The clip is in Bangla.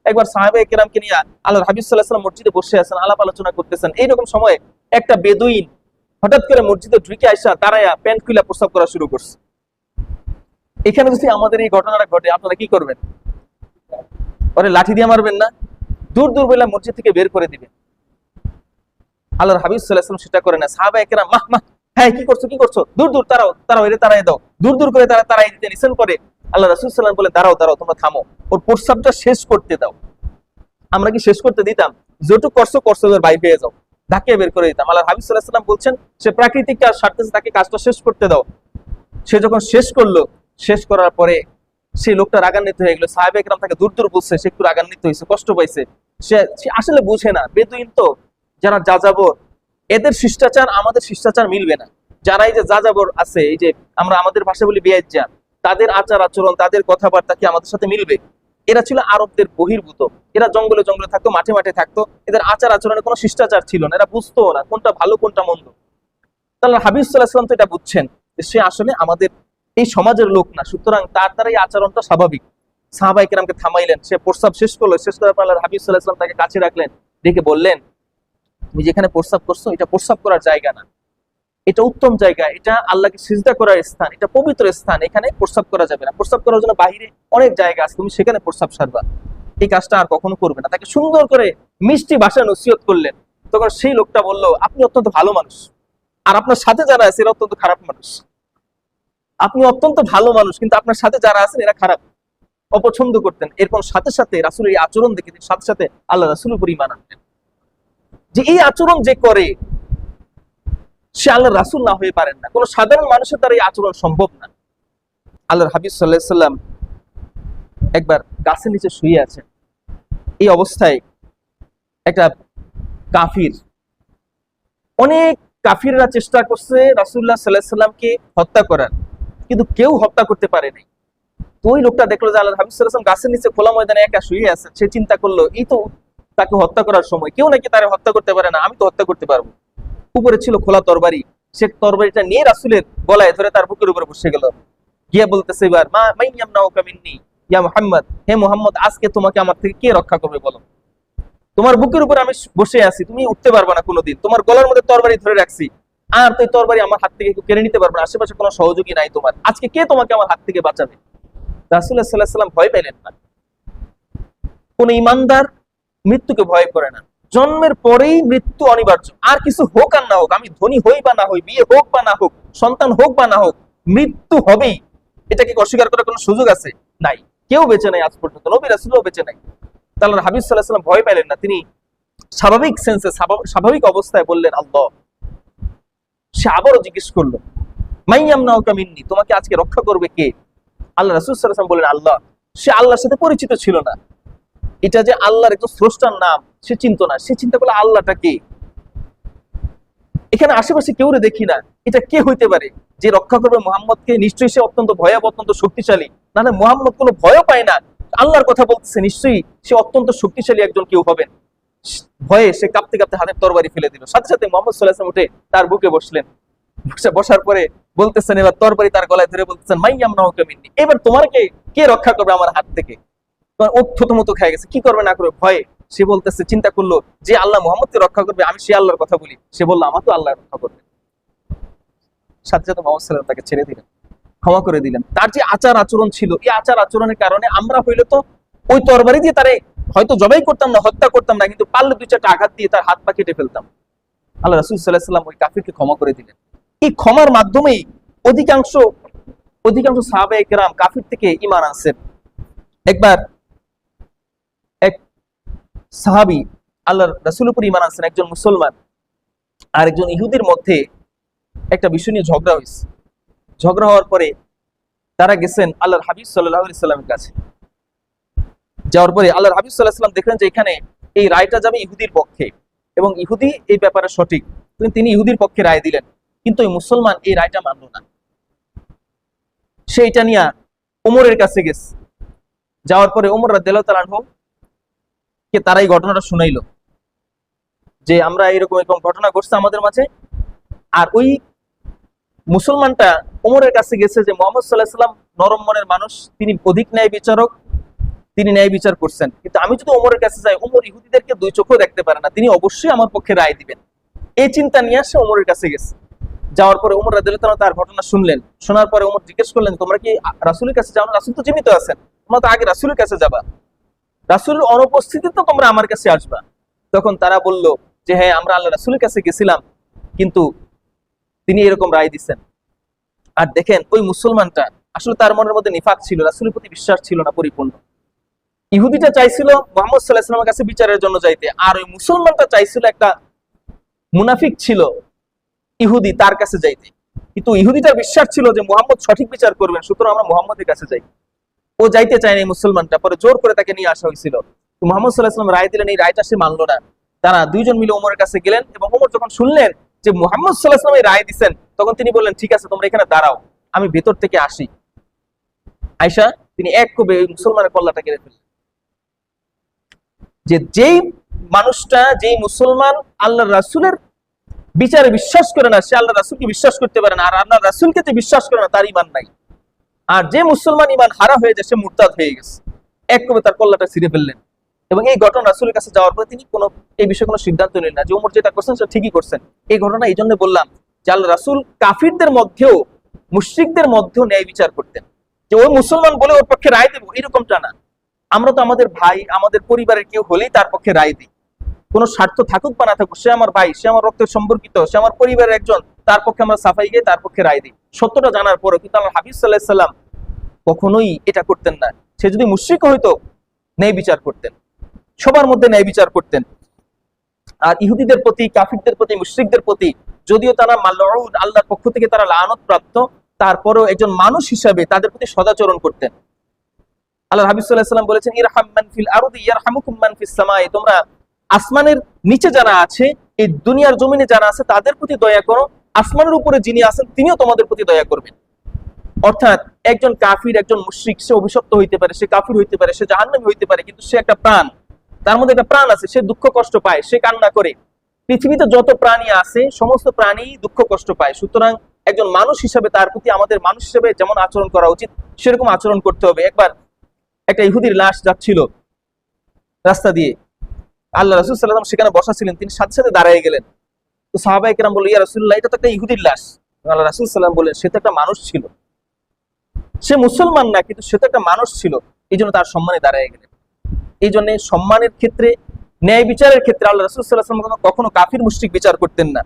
একবার সাহাবায়ে কেরামকে নিয়ে আল্লাহর হাবিব সাল্লাল্লাহু আলাইহি ওয়াসাল্লাম মসজিদে বসে আছেন, আলাপ আলোচনা করতেছেন। এইরকম সময় একটা বেদুইন হঠাৎ করে মসজিদে ঢুকে আইসা দাঁড়ায়া প্যান্ট খুলে প্রস্রাব করা শুরু করছে। এখানে যদি আমাদের এই ঘটনাটা ঘটে, আপনারা কি করবেন? ওরে লাঠি দিয়ে মারবেন না? দূর দূর বেলা মসজিদ থেকে বের করে দিবেন। আল্লাহর হাবিব সাল্লাল্লাহু আলাইহি ওয়াসাল্লাম সেটা করে না। সাহাবায়ে কেরাম মাহ মাহ, হ্যাঁ কি করছো কি করছো, দূর দূর তারাও তারাও, এরে তারাই দাও, দূর দূর করে তারা তারাই দিতে নিছেন। করে আল্লাহ রাসূল সাল্লাল্লাহু আলাইহি ওয়াসাল্লাম বলে, দাঁড়াও দাঁড়াও, তোমরা থামো, ওর প্রস্রাবটা শেষ করতে দাও। আমরা কি শেষ করতে দিতাম? যেটুক করছো করছো, এর বাইরে পেয়ে যাও, ধাক্কে বের করে দিতাম। আল্লাহর হাবিব সাল্লাল্লাহু আলাইহি ওয়াসাল্লাম বলছেন, সে প্রাকৃতিক কাজ সারতেছে, তাকে কাজটা শেষ করতে দাও। সে যখন শেষ করলো, শেষ করার পরে সেই লোকটা রাগান্বিত হয়ে গেল। সাহাবায়ে কেরাম তাকে দূর দূর বলছে, সে একটু রাগান্বিত হয়েছে, কষ্ট পাইছে। সে আসলে বুঝে না, বেদুইন তো যারা যাযাবর, এদের শিষ্টাচার আমাদের শিষ্টাচার মিলবে না। যারা এই যে যাযাবর আছে, এই যে আমরা আমাদের ভাষা বলি বেয়াজ্জা, তাদের আচার আচরণ, তাদের কথাবার্তা কি আমাদের সাথে মিলবে? এরা ছিল আরবদের বহির্ভূত, এরা জঙ্গলে জঙ্গলে থাকতো, মাঠে মাঠে থাকতো, এদের আচার আচরণে কোনো শিষ্টাচার ছিল না, এরা বুঝতো না কোনটা ভালো কোনটা মন্দ। তাহলে হাবিব সাল্লাল্লাহু আলাইহি ওয়াসাল্লাম তো এটা বুঝছেন যে সে আসলে আমাদের এই সমাজের লোক না, সুতরাং তার দ্বারা এই আচরণটা স্বাভাবিক। সাহাবায়ে কেরামকে থামাইলেন, সে প্রস্রাব শেষ করলো। শেষ করার পর আল্লাহর হাবিব সাল্লাল্লাহু আলাইহি ওয়াসাল্লাম তাকে কাছে রাখলেন, ডেকে বললেন, তুমি যেখানে প্রস্রাব করছো, এটা প্রস্রাব করার জায়গা না, এটা উত্তম জায়গা, এটা আল্লাহকে সিজদা করার স্থান, এটা পবিত্র স্থান, এখানে প্রস্রাব করা যাবে না। প্রস্রাব করার জন্য বাহিরে অনেক জায়গা আছে, তুমি সেখানে প্রস্রাব সারবা, এই কাজটা আর কখনো করবে না। তাকে সুন্দর করে মিষ্টি ভাষায় নসিহত করলেন। তখন সেই লোকটা বলল, আপনি অত্যন্ত ভালো মানুষ, আর আপনার সাথে যারা আছে এরা অত্যন্ত খারাপ মানুষ। আপনি অত্যন্ত ভালো মানুষ, কিন্তু আপনার সাথে যারা আছেন এরা খারাপ, অপছন্দ করতেন। এরপর সাথে সাথে রাসূলের এই আচরণ দেখে তিনি সাথে সাথে আল্লাহ রাসূলের উপর ঈমান আনলেন, যে এই আচরণ যে করে সে আল্লাহর রাসূল না হয়ে পারেন না, কোনো সাধারণ মানুষের দ্বারা এই আচরণ সম্ভব না। আল্লাহর হাবিব সাল্লাল্লাহু আলাইহি ওয়াসাল্লাম একবার গাছের নিচে শুয়ে আছেন। এই অবস্থায় একটা কাফির, অনেক কাফিররা চেষ্টা করছে রাসূলুল্লাহ সাল্লাল্লাহু আলাইহি ওয়াসাল্লামকে হত্যা করার, কিন্তু কেউ হত্যা করতে পারেনি। তো ওই লোকটা দেখলো যে আল্লাহর হাবিব সাল্লাল্লাহু আলাইহি ওয়াসাল্লাম গাছের নিচে খোলা ময়দানে একা শুয়ে আছে। সে চিন্তা করলো, এই তো তাকে হত্যা করার সময়, কেউ নাকি তারে হত্যা করতে পারে না, আমি তো হত্যা করতে পারবো। উপরে ছিল খোলা তরবারি, সে তরবারিটা নিয়ে রাসূলের গলায় ধরে তার বুকের উপরে বসে গেল, গিয়ে বলতেছে, এবার মা মাইয়ামনাউকা মিন্নি ইয়া মুহাম্মদ, হে মুহাম্মদ, আজকে তোমাকে আমার থেকে কে রক্ষা করবে বলো? তোমার বুকের উপর আমি বসে আছি, তুমি উঠতে পারবে না কোনোদিন, তোমার গলার মধ্যে তরবারি ধরে রাখছি, আর তো তরবারি আমার হাত থেকে কেড়ে নিতে পারবে না, আশেপাশে কোনো সহযোগী নাই তোমার, আজকে কে তোমাকে আমার হাত থেকে বাঁচাবে? রাসূলুল্লাহ সাল্লাল্লাহু আলাইহি ওয়াসাল্লাম ভয় পেলেন না। কোন ইমানদার মৃত্যুকে ভয় করে না, জন্মের পরেই মৃত্যু অনিবার্য, আর কিছু হোক আর না হোক, আমি ধনী হই বা না হই, বিয়ে হোক বা না হোক, সন্তান হোক বা না হোক, মৃত্যু হবেই। এটাকে অস্বীকার করার কোনো সুযোগ আছে? নাই। কেউ বেঁচে নাই আজ পর্যন্ত, নবী রাসূলও বেঁচে নাই। তাহলে হাবিব সাল্লাল্লাহু আলাইহি ওয়াসাল্লাম ভয় পেলেন না, তিনি স্বাভাবিক সেন্সে, স্বাভাবিক অবস্থায় বললেন আল্লাহ। সে আবারও জিজ্ঞেস করলো, মাইয়ামনাউকা মিন্নি, তোমাকে আজকে রক্ষা করবে কে? আল্লাহ রাসূল সাল্লাল্লাহু আলাইহি ওয়াসাল্লাম বললেন আল্লাহ। সে আল্লাহর সাথে পরিচিত ছিল না, এটা যে আল্লাহর একজন স্রষ্টার নাম সে চিনত না। সে চিন্তা করলো, আল্লাহটা কে? এখানে আশেপাশে কেউ দেখি না, এটা কে হইতে পারে যে রক্ষা করবে মুহাম্মদকে? নিশ্চয়ই সে অত্যন্ত ভয়াবহ, অত্যন্ত শক্তিশালী। না না, মুহাম্মদ কোনো ভয় পায় না, আল্লাহর কথা বলতেছে, নিশ্চয়ই সে অত্যন্ত শক্তিশালী একজন কেউ হবেন। ভয়ে সে কাঁপতে কাঁপতে হাতের তরবারি ফেলে দিল। সাথে সাথে মুহাম্মদ সাল্লাল্লাহু আলাইহি ওয়াসাল্লাম উঠে তার বুকে বসলেন। বসার পরে বলতেছেন, এবার তরবারি তার গলায় ধরে বলতেছেন, মাইয়ামনাউকা মিন্নি, এবার তোমাকে কে রক্ষা করবে আমার হাত থেকে? ও থতমত খেয়ে গেছে, কি করবে না করবে ভয়ে। সে বলতেছে, চিন্তা করলো যে আল্লাহ মুহাম্মদকে রক্ষা করবে, আমি সে আল্লাহর কথা বলি। সে বললো, আমার তো আল্লাহ রক্ষা করবে। সাথে সাথে মুহাম্মদ সাল্লাল্লাহু আলাইহি ওয়াসাল্লাম তাকে ছেড়ে দিলেন, ক্ষমা করে দিলেন। তার যে আচার আচরণ ছিল, এই আচার আচরণের কারণে আমরা হইলে তো ওই তরবারি দিয়ে তারে হয়তো জবাই করতাম না, হত্যা করতাম না, কিন্তু পারলে দুই চারটা আঘাত দিয়ে তার হাত পা কেটে ফেলতাম। আল্লাহ রাসূল সাল্লাল্লাহু আলাইহি ওয়াসাল্লাম ওই কাফিরকে ক্ষমা করে দিলেন। এই ক্ষমার মাধ্যমেই অধিকাংশ সাহাবায়ে কেরাম কাফির থেকে ঈমান আনছেন। একবার এক সাহাবী আল্লাহর রাসূলের উপর ঈমান আনছেন, একজন মুসলমান আর একজন ইহুদির মধ্যে একটা বিষয় নিয়ে ঝগড়া হয়েছে। ঝগড়া হওয়ার পরে তারা গেছেন আল্লাহর হাবিব সাল্লাল্লাহু আলাইহি সাল্লামের কাছে। যাওয়ার পরে আল্লাহর হাবিব সাল্লাল্লাহু আলাইহি সাল্লাম দেখলেন যে এখানে এই রায়টা যাবে ইহুদির পক্ষে, এবং ইহুদি এই ব্যাপারে সঠিক, তিনি ইহুদির পক্ষে রায় দিলেন। কিন্তু ওই মুসলমান এই রায়টা মানল না। সে এটা নিয়ে ওমরের কাছে গেছে। যাওয়ার পরে ওমর রাদিয়াল্লাহু তাআলা আনহু কে তারা এই ঘটনাটা শুনাইলো যে আমরা এরকম এরকম ঘটনা ঘটছে আমাদের মাঝে। আর ওই মুসলমানটা ওমরের কাছে গেছে যে মুহাম্মদ সাল্লাল্লাহু আলাইহি সাল্লাম নরম মনের মানুষ, তিনি অধিক ন্যায় বিচারক, তিনি ন্যায় বিচার করছেন, কিন্তু আমি যদি ওমরের কাছে যাই, ওমর ইহুদিদেরকে দুই চোখেও দেখতে পারে না, তিনি অবশ্যই আমার পক্ষে রায় দিবেন। এই চিন্তা নিয়ে সে ওমরের কাছে গেছে। যাওয়ার পরে ওমর রাদিয়াল্লাহু তাআলা তার ঘটনা শুনলেন। শোনার পরে ওমর জিজ্ঞেস করলেন, তোমরা কি রাসূলের কাছে যাও না? রাসূল তো জীবিত আছেন, তোমরা তো আগে রাসূলের কাছে যাবা, রাসূলের অনুপস্থিতিতে তোমরা আমার কাছে আসবা। তখন তারা বলল যে হ্যাঁ, আমরা আল্লাহ রাসূলের কাছে গেছিলাম, কিন্তু তিনি এরকম রায় দিচ্ছেন। আর দেখেন, ওই মুসলমানটা আসলে তার মনের মধ্যে নিফাক ছিল, রাসূলের প্রতি বিশ্বাস ছিল না পরিপূর্ণ। ইহুদিটা চাইছিল মুহাম্মদ সাল্লাল্লাহু আলাইহি ওয়াসাল্লামের কাছে বিচারের জন্য যাইতে, আর ওই মুসলমানটা চাইছিল, একটা মুনাফিক ছিল ইহুদি, তার কাছে যাইতে। কিন্তু ইহুদিটার বিশ্বাস ছিল যে মুহাম্মদ সঠিক বিচার করবেন, সুতরাং আমরা মুহাম্মদের কাছে যাই। ও যাইতে চায়নি মুসলমানটা, পরে জোর করে তাকে নিয়ে আসা হয়েছিল। মুহাম্মদ সাল্লাল্লাহু আলাইহি ওয়াসাল্লাম রায় দিলেন, এই রায়টা সে মানলো না। তারা দুইজন মিলে ওমরের কাছে গেলেন, এবং ওমর যখন শুনলেন যে মুহাম্মদ সাল্লাল্লাহু আলাইহি ওয়াসাল্লাম এই রায় দিচ্ছেন, তখন তিনি বললেন, ঠিক আছে, তোমরা এখানে দাঁড়াও, আমি ভেতর থেকে আসি। আয়েশা তিনি এক কোবে মুসলমানের কল্লাটা কেড়ে ফেললেন। যে যেই মানুষটা, যেই মুসলমান আল্লাহ রাসূলের বিচারে বিশ্বাস করে না, সে আল্লাহ রাসূলকে বিশ্বাস করতে পারে না, আর আল্লাহ রাসূলকে যে বিশ্বাস করে না তার ঈমান নাই। আর যে মুসলমান ঈমান হারা হয়ে যায়, সে মুরতাদ হয়ে গেছে। এক কবে তার কল্লাটা ছিঁড়ে ফেললেন। এবং এই ঘটনা রাসূলের কাছে যাওয়ার পরে তিনি এই বিষয়ে কোনো সিদ্ধান্ত নিলেন না যে ওমর যেটা করছেন সেটা ঠিকই করছেন। এই ঘটনা এই জন্য বললাম যে আল্লাহ রাসূল কাফিরদের মধ্যেও, মুশরিকদের মধ্যেও ন্যায় বিচার করতেন। যে ওই মুসলমান বলে ওর পক্ষে রায় দেবো, এরকমটা না। আমরা তো আমাদের ভাই, আমাদের পরিবারের কেউ হলেই তার পক্ষে রায় দিই, কোনো স্বার্থ থাকুক বা না থাকুক, সে আমার ভাই, সে আমার রক্তের সম্পর্কিত, সে আমার পরিবারের একজন, তার পক্ষে আমরা সাফাই গিয়ে তার পক্ষে রায় দিই, সত্যটা জানার পরে। কিন্তু আল্লাহ হাবিব সাল্লাল্লাহু আলাইহি সাল্লাম কখনোই এটা করতেন না। সে যদি মুশরিক হইতো, ন্যায় বিচার করতেন, সবার মধ্যে ন্যায় বিচার করতেন। আর ইহুদিদের প্রতি, কাফিরদের প্রতি, মুশরিকদের প্রতি, যদিও তারা মালউন, আল্লাহর পক্ষ থেকে তারা লানত প্রাপ্ত, তারপরেও একজন মানুষ হিসাবে তাদের প্রতি সদাচরণ করতেন। আল্লাহ হাবিব সাল্লাল্লাহু আলাইহি সাল্লাম বলেছেন, ইরহাম মান ফিল আরদি ইয়ারহামুকুম মান ফিস সামাই, তোমরা আসমানের নিচে যারা আছে, এই দুনিয়ার জমিনে যারা আছে, তাদের প্রতি দয়া করো, আসমানের উপরে যিনি আছেন তিনিও তোমাদের প্রতি দয়া করবেন। অর্থাৎ একজন কাফির, একজন মুশরিক, সে অভিশপ্ত হইতে পারে, সে কাফির হইতে পারে, সে জাহান্নামী হইতে পারে, কিন্তু সে একটা প্রাণ, তার মধ্যে একটা প্রাণ আছে, সে দুঃখ কষ্ট পায়, সে কান্না করে। পৃথিবীতে যত প্রাণী আছে, সমস্ত প্রাণী দুঃখ কষ্ট পায়। সুতরাং একজন মানুষ হিসাবে তার প্রতি আমাদের মানুষ হিসেবে যেমন আচরণ করা উচিত, সেরকম আচরণ করতে হবে। একবার একটা ইহুদির লাশ যাচ্ছিল রাস্তা দিয়ে, আল্লাহ রাসূল সাল্লাল্লাহু আলাইহি ওয়াসাল্লাম সেখানে বসা ছিলেন, তিনি সাথে সাথে দাঁড়িয়ে গেলেন। তো সাহাবায়ে কেরাম বলল, ইয়া রাসূলুল্লাহ, এটা তো একটা ইহুদির লাশ। আল্লাহ রাসূল সাল্লাল্লাহু আলাইহি ওয়াসাল্লাম বললেন, সে তো একটা মানুষ ছিল, সে মুসলমান না, কিন্তু সে তো একটা মানুষ ছিল, এই জন্য তার সম্মানে দাঁড়িয়ে গেলেন। এই জন্য সম্মানের ক্ষেত্রে, ন্যায় বিচারের ক্ষেত্রে আল্লাহ রাসূল সাল্লাল্লাহু আলাইহি ওয়াসাল্লাম কখনো কাফির মুশরিক বিচার করতেন না।